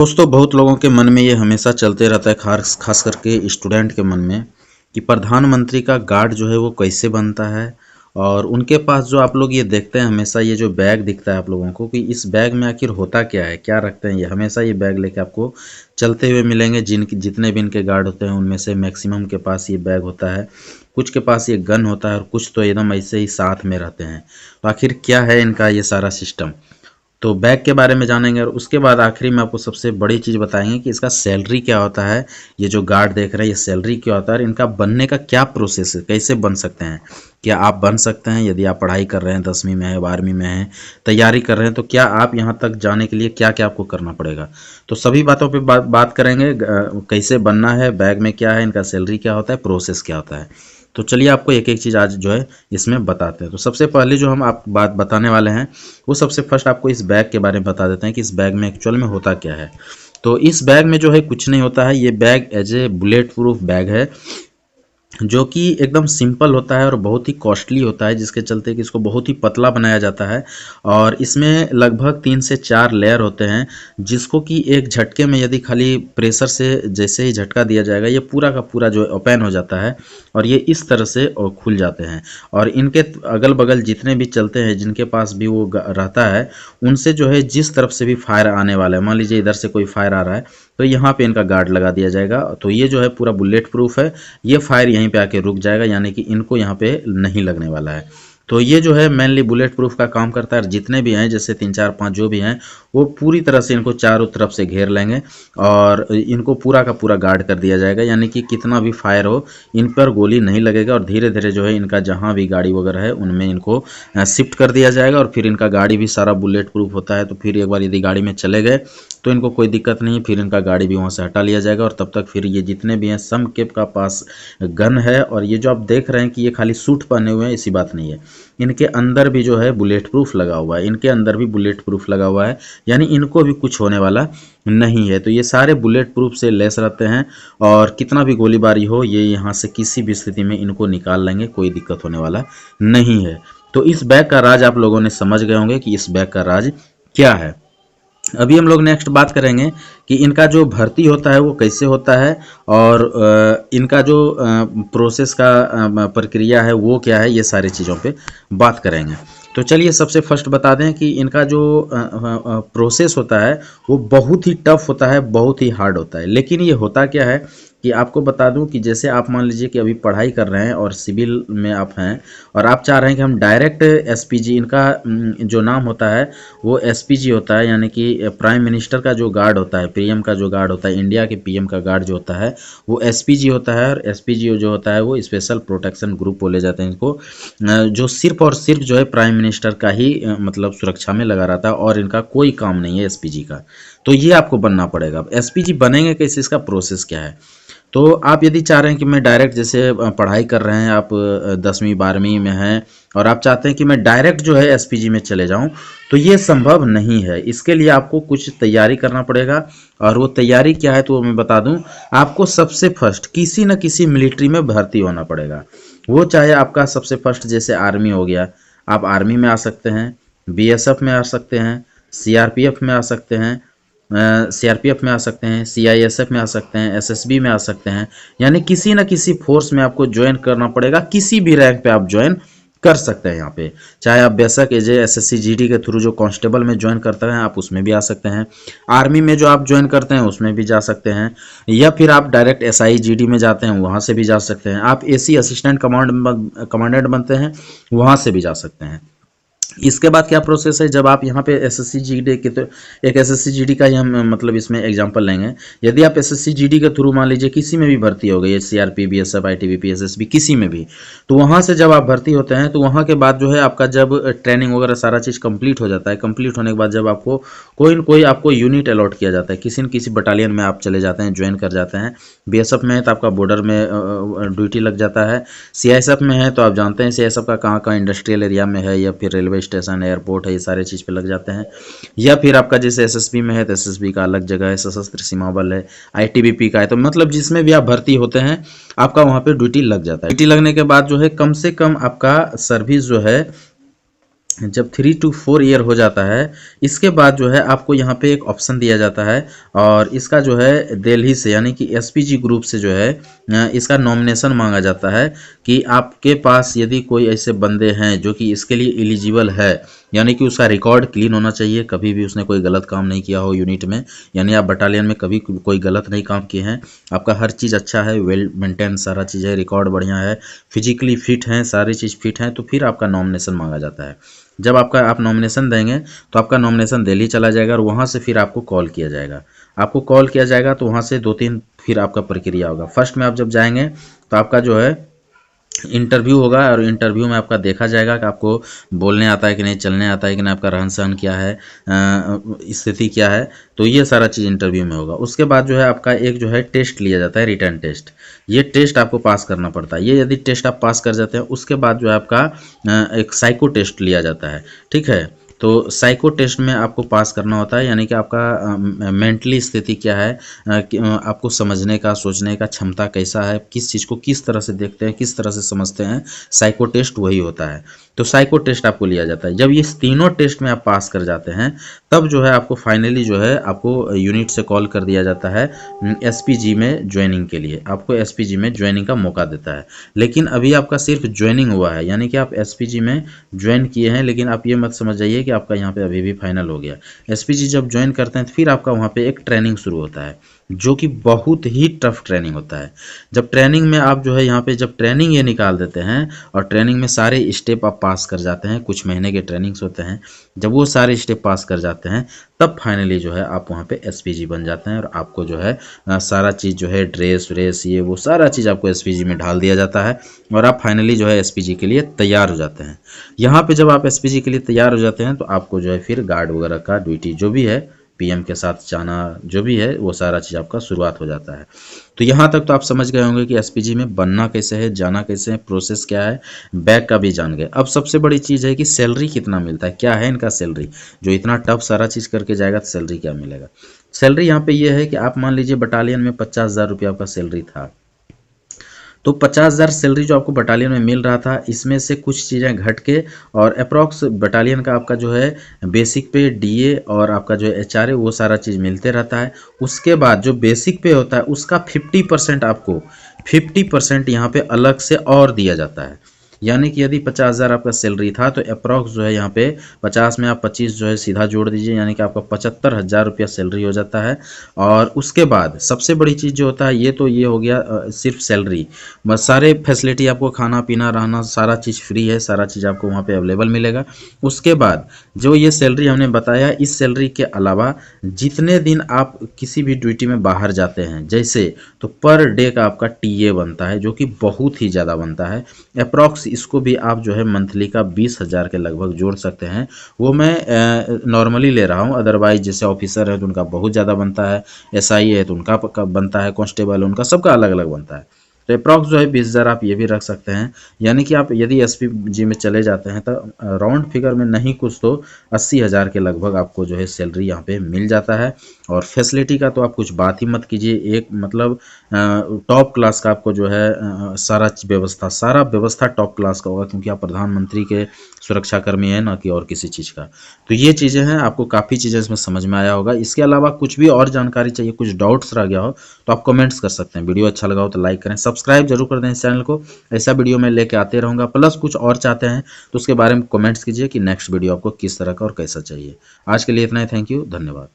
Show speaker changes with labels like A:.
A: दोस्तों बहुत लोगों के मन में ये हमेशा चलते रहता है, खास करके स्टूडेंट के मन में कि प्रधानमंत्री का गार्ड जो है वो कैसे बनता है। और उनके पास जो आप लोग ये देखते हैं हमेशा ये जो बैग दिखता है आप लोगों को कि इस बैग में आखिर होता क्या है, क्या रखते हैं। ये हमेशा ये बैग लेके आपको चलते हुए मिलेंगे। जितने भी इनके गार्ड होते हैं उनमें से मैक्सिमम के पास ये बैग होता है, कुछ के पास ये गन होता है और कुछ तो एकदम ऐसे ही साथ में रहते हैं। तो आखिर क्या है इनका ये सारा सिस्टम, तो बैग के बारे में जानेंगे। और उसके बाद आखिरी में आपको सबसे बड़ी चीज़ बताएंगे कि इसका सैलरी क्या होता है। ये जो गार्ड देख रहे हैं ये सैलरी क्या होता है और इनका बनने का क्या प्रोसेस है, कैसे बन सकते हैं। क्या आप बन सकते हैं यदि आप पढ़ाई कर रहे हैं, 10वीं में है, 12वीं में है, तैयारी कर रहे हैं, तो क्या आप यहाँ तक जाने के लिए क्या क्या आपको करना पड़ेगा। तो सभी बातों पे बात करेंगे। कैसे बनना है, बैग में क्या है, इनका सैलरी क्या होता है, प्रोसेस क्या होता है। तो चलिए आपको एक एक चीज़ आज जो है इसमें बताते हैं। तो सबसे पहले जो हम आप बात बताने वाले हैं वो सबसे फर्स्ट आपको इस बैग के बारे में बता देते हैं कि इस बैग में एक्चुअल में होता क्या है। तो इस बैग में जो है कुछ नहीं होता है। ये bag as a bulletproof bag है जो कि एकदम सिंपल होता है और बहुत ही कॉस्टली होता है, जिसके चलते कि इसको बहुत ही पतला बनाया जाता है। और इसमें लगभग 3 से 4 लेयर होते हैं, जिसको कि एक झटके में यदि खाली प्रेशर से जैसे ही झटका दिया जाएगा ये पूरा का पूरा जो ओपन हो जाता है और ये इस तरह से खुल जाते हैं। और इनके अगल बगल जितने भी चलते हैं, जिनके पास भी वो रहता है, उनसे जो है जिस तरफ से भी फायर आने वाला है, मान लीजिए इधर से कोई फायर आ रहा है तो यहाँ पे इनका गार्ड लगा दिया जाएगा। तो ये जो है पूरा बुलेट प्रूफ है, ये फायर यहीं पे आके रुक जाएगा, यानी कि इनको यहाँ पे नहीं लगने वाला है। तो ये जो है मेनली बुलेट प्रूफ का काम करता है। जितने भी हैं जैसे 3 4 5 जो भी हैं वो पूरी तरह से इनको चारों तरफ से घेर लेंगे और इनको पूरा का पूरा गार्ड कर दिया जाएगा, यानी कि कितना भी फायर हो इन पर गोली नहीं लगेगा। और धीरे धीरे जो है इनका जहाँ भी गाड़ी वगैरह है उनमें इनको शिफ्ट कर दिया जाएगा। और फिर इनका गाड़ी भी सारा बुलेट प्रूफ होता है, तो फिर एक बार यदि गाड़ी में चले गए तो इनको कोई दिक्कत नहीं है, फिर इनका गाड़ी भी वहाँ से हटा लिया जाएगा। और तब तक फिर ये जितने भी हैं सब के का पास गन है। और ये जो आप देख रहे हैं कि ये खाली सूट पहने हुए हैं, ऐसी बात नहीं है, इनके अंदर भी जो है बुलेट प्रूफ लगा हुआ है, इनके अंदर भी बुलेट प्रूफ लगा हुआ है, यानी इनको भी कुछ होने वाला नहीं है। तो ये सारे बुलेट प्रूफ से लेस रहते हैं और कितना भी गोलीबारी हो ये यहाँ से किसी भी स्थिति में इनको निकाल लेंगे, कोई दिक्कत होने वाला नहीं है। तो इस बैग का राज आप लोगों ने समझ गए होंगे कि इस बैग का राज क्या है। अभी हम लोग नेक्स्ट बात करेंगे कि इनका जो भर्ती होता है वो कैसे होता है और इनका जो प्रोसेस का प्रक्रिया है वो क्या है, ये सारी चीज़ों पे बात करेंगे। तो चलिए सबसे फर्स्ट बता दें कि इनका जो प्रोसेस होता है वो बहुत ही टफ होता है, बहुत ही हार्ड होता है। लेकिन ये होता क्या है कि आपको बता दूं कि जैसे आप मान लीजिए कि अभी पढ़ाई कर रहे हैं और सिविल में आप हैं और आप चाह रहे हैं कि हम डायरेक्ट एसपीजी, इनका जो नाम होता है वो एसपीजी होता है, यानी कि प्राइम मिनिस्टर का जो गार्ड होता है, पीएम का जो गार्ड होता है, इंडिया के पीएम का गार्ड जो होता है वो एसपीजी होता है। और एसपीजी जो होता है वो स्पेशल प्रोटेक्शन ग्रुप बोले जाते हैं इनको, जो सिर्फ और सिर्फ जो है प्राइम मिनिस्टर का ही मतलब सुरक्षा में लगा रहता है और इनका कोई काम नहीं है एसपीजी का। तो ये आपको बनना पड़ेगा। एसपीजी बनेंगे कैसे, इसका प्रोसेस क्या है। तो आप यदि चाह रहे हैं कि मैं डायरेक्ट, जैसे पढ़ाई कर रहे हैं आप 10वीं 12वीं में हैं और आप चाहते हैं कि मैं डायरेक्ट जो है एसपीजी में चले जाऊं, तो ये संभव नहीं है। इसके लिए आपको कुछ तैयारी करना पड़ेगा। और वो तैयारी क्या है तो मैं बता दूं, आपको सबसे फर्स्ट किसी न किसी मिलिट्री में भर्ती होना पड़ेगा। वो चाहे आपका सबसे फर्स्ट जैसे आर्मी हो गया, आप आर्मी में आ सकते हैं, बीएसएफ में आ सकते हैं, सीआरपीएफ में आ सकते हैं, सीआरपीएफ में आ सकते हैं, सीआईएसएफ में आ सकते हैं, एसएसबी में आ सकते हैं, यानी किसी न किसी फोर्स में आपको ज्वाइन करना पड़ेगा। किसी भी रैंक पे आप ज्वाइन कर सकते हैं यहाँ पे, चाहे आप बेशक एजे एसएससी जीडी के थ्रू जो कांस्टेबल में ज्वाइन करते हैं आप उसमें भी आ सकते हैं, आर्मी में जो आप ज्वाइन करते हैं उसमें भी जा सकते हैं, या फिर आप डायरेक्ट एसआई जीडी में जाते हैं वहाँ से भी जा सकते हैं। आप एसी असिस्टेंट कमांडेंट बनते हैं वहाँ से भी जा सकते हैं। इसके बाद क्या प्रोसेस है, जब आप यहाँ पे एसएससी जीडी के, तो एक एसएससी जीडी का ही हम मतलब इसमें एग्जांपल लेंगे। यदि आप एसएससी जीडी के थ्रू मान लीजिए किसी में भी भर्ती हो गई, सीआरपी, बीएसएफ, आईटीबीपी, एसएसबी, किसी में भी, तो वहाँ से जब आप भर्ती होते हैं तो वहाँ के बाद जो है आपका जब ट्रेनिंग वगैरह सारा चीज़ कंप्लीट हो जाता है, कंप्लीट होने के बाद जब आपको कोई न कोई आपको यूनिट अलॉट किया जाता है, किसी न किसी बटालियन में आप चले जाते हैं, ज्वाइन कर जाते हैं। बीएसएफ में है तो आपका बॉर्डर में ड्यूटी लग जाता है, सीआईएसएफ में है तो आप जानते हैं सीआईएसएफ का कहाँ कहाँ इंडस्ट्रियल एरिया में है या फिर रेलवे स्टेशन, एयरपोर्ट है, ये सारे चीज़ पे लग जाते हैं। या फिर आपका जैसे एसएसबी में है तो एसएसबी का अलग जगह है, सशस्त्र सीमा बल है, आईटीबीपी का है, तो मतलब जिसमें भी आप भर्ती होते हैं आपका वहाँ पे ड्यूटी लग जाता है। ड्यूटी लगने के बाद जो है कम से कम आपका सर्विस जो है जब 3 to 4 ईयर हो जाता है, इसके बाद जो है आपको यहाँ पे एक ऑप्शन दिया जाता है, और इसका जो है दिल्ली से यानी कि एसपीजी ग्रुप से जो है इसका नॉमिनेशन मांगा जाता है कि आपके पास यदि कोई ऐसे बंदे हैं जो कि इसके लिए एलिजिबल है, यानी कि उसका रिकॉर्ड क्लीन होना चाहिए, कभी भी उसने कोई गलत काम नहीं किया हो यूनिट में, यानी आप बटालियन में कभी कोई गलत नहीं काम किए हैं, आपका हर चीज़ अच्छा है, वेल मेंटेन सारा चीज़ है, रिकॉर्ड बढ़िया है, फिजिकली फिट हैं, सारी चीज़ फिट हैं, तो फिर आपका नॉमिनेशन मांगा जाता है। जब आप नॉमिनेशन देंगे तो आपका नॉमिनेशन दिल्ली चला जाएगा, और वहाँ से फिर आपको कॉल किया जाएगा। आपको कॉल किया जाएगा तो वहाँ से 2-3 फिर आपका प्रक्रिया होगा। फर्स्ट में आप जब जाएंगे तो आपका जो है इंटरव्यू होगा, और इंटरव्यू में आपका देखा जाएगा कि आपको बोलने आता है कि नहीं, चलने आता है कि नहीं, आपका रहन सहन क्या है, स्थिति क्या है, तो ये सारा चीज़ इंटरव्यू में होगा। उसके बाद जो है आपका एक जो है टेस्ट लिया जाता है, रिटर्न टेस्ट। ये टेस्ट आपको पास करना पड़ता है। ये यदि टेस्ट आप पास कर जाते हैं, उसके बाद जो है आपका एक साइको टेस्ट लिया जाता है, ठीक है। तो साइको टेस्ट में आपको पास करना होता है, यानी कि आपका मेंटली स्थिति क्या है, आपको समझने का, सोचने का क्षमता कैसा है, किस चीज़ को किस तरह से देखते हैं, किस तरह से समझते हैं, साइको टेस्ट वही होता है। तो साइको टेस्ट आपको लिया जाता है। जब ये तीनों टेस्ट में आप पास कर जाते हैं, तब जो है आपको फाइनली जो है आपको यूनिट से कॉल कर दिया जाता है एसपीजी में ज्वाइनिंग के लिए, आपको एसपीजी में ज्वाइनिंग का मौका देता है। लेकिन अभी आपका सिर्फ ज्वाइनिंग हुआ है, यानी कि आप एसपीजी में ज्वाइन किए हैं, लेकिन आप ये मत समझ जाइए कि आपका यहाँ पे अभी भी फाइनल हो गया। एसपीजी जब ज्वाइन करते हैं तो फिर आपका वहाँ पे एक ट्रेनिंग शुरू होता है, जो कि बहुत ही टफ ट्रेनिंग होता है। जब ट्रेनिंग में आप जो है यहाँ पे जब ट्रेनिंग ये निकाल देते हैं, और ट्रेनिंग में सारे स्टेप आप पास कर जाते हैं, कुछ महीने के ट्रेनिंग्स होते हैं, जब वो सारे स्टेप पास कर जाते हैं, तब फाइनली जो है आप वहाँ पे एसपीजी बन जाते हैं, और आपको जो है सारा चीज़ जो है ड्रेस व्रेस ये वो सारा चीज़ आपको एसपीजी में ढाल दिया जाता है, और आप फाइनली जो है एसपीजी के लिए तैयार हो जाते हैं। यहाँ पे जब आप एसपीजी के लिए तैयार हो जाते हैं, तो आपको जो है फिर गार्ड वगैरह का ड्यूटी जो भी है, पीएम के साथ जाना जो भी है, वो सारा चीज़ आपका शुरुआत हो जाता है। तो यहाँ तक तो आप समझ गए होंगे कि एसपीजी में बनना कैसे है, जाना कैसे है, प्रोसेस क्या है, बैक का भी जान गए। अब सबसे बड़ी चीज़ है कि सैलरी कितना मिलता है, क्या है इनका सैलरी। जो इतना टफ सारा चीज़ करके जाएगा तो सैलरी क्या मिलेगा। सैलरी यहाँ पे ये है कि आप मान लीजिए बटालियन में 50,000 रुपया आपका सैलरी था, तो 50,000 सैलरी जो आपको बटालियन में मिल रहा था, इसमें से कुछ चीज़ें घट के, और अप्रॉक्स बटालियन का आपका जो है बेसिक पे, डीए और आपका जो है एचआरए, वो सारा चीज़ मिलते रहता है। उसके बाद जो बेसिक पे होता है उसका 50% आपको 50% यहाँ पे अलग से और दिया जाता है। यानी कि यदि 50,000 आपका सैलरी था, तो अप्रॉक्स जो है यहाँ पे 50 में आप 25 जो है सीधा जोड़ दीजिए, यानी कि आपका 75,000 रुपया सैलरी हो जाता है। और उसके बाद सबसे बड़ी चीज़ जो होता है, ये तो ये हो गया सिर्फ सैलरी, बस सारे फैसिलिटी आपको खाना पीना रहना सारा चीज़ फ्री है, सारा चीज़ आपको वहाँ पे अवेलेबल मिलेगा। उसके बाद जो ये सैलरी हमने बताया, इस सैलरी के अलावा जितने दिन आप किसी भी ड्यूटी में बाहर जाते हैं जैसे, तो पर डे का आपका टीए बनता है, जो कि बहुत ही ज़्यादा बनता है। अप्रॉक्स इसको भी आप जो है मंथली का 20,000 के लगभग जोड़ सकते हैं। वो मैं नॉर्मली ले रहा हूँ, अदरवाइज जैसे ऑफिसर है तो उनका बहुत ज़्यादा बनता है, एसआई है तो उनका बनता है, कांस्टेबल उनका सबका अलग अलग बनता है। तो अप्रॉक्स जो है 20,000 आप ये भी रख सकते हैं। यानी कि आप यदि एसपीजी में चले जाते हैं तो राउंड फिगर में नहीं कुछ तो 80,000 के लगभग आपको जो है सैलरी यहाँ पे मिल जाता है। और फैसिलिटी का तो आप कुछ बात ही मत कीजिए, एक मतलब टॉप क्लास का आपको जो है सारा व्यवस्था टॉप क्लास का होगा, क्योंकि आप प्रधानमंत्री के सुरक्षाकर्मी हैं, ना कि और किसी चीज़ का। तो ये चीज़ें हैं, आपको काफ़ी चीज़ें इसमें समझ में आया होगा। इसके अलावा कुछ भी और जानकारी चाहिए, कुछ डाउट्स रह गया हो तो आप कमेंट्स कर सकते हैं। वीडियो अच्छा लगा हो तो लाइक करें, सब्सक्राइब जरूर कर दें इस चैनल को, ऐसा वीडियो मैं लेके आते रहूँगा। प्लस कुछ और चाहते हैं तो उसके बारे में कमेंट्स कीजिए कि नेक्स्ट वीडियो आपको किस तरह का और कैसा चाहिए। आज के लिए इतना ही, थैंक यू, धन्यवाद।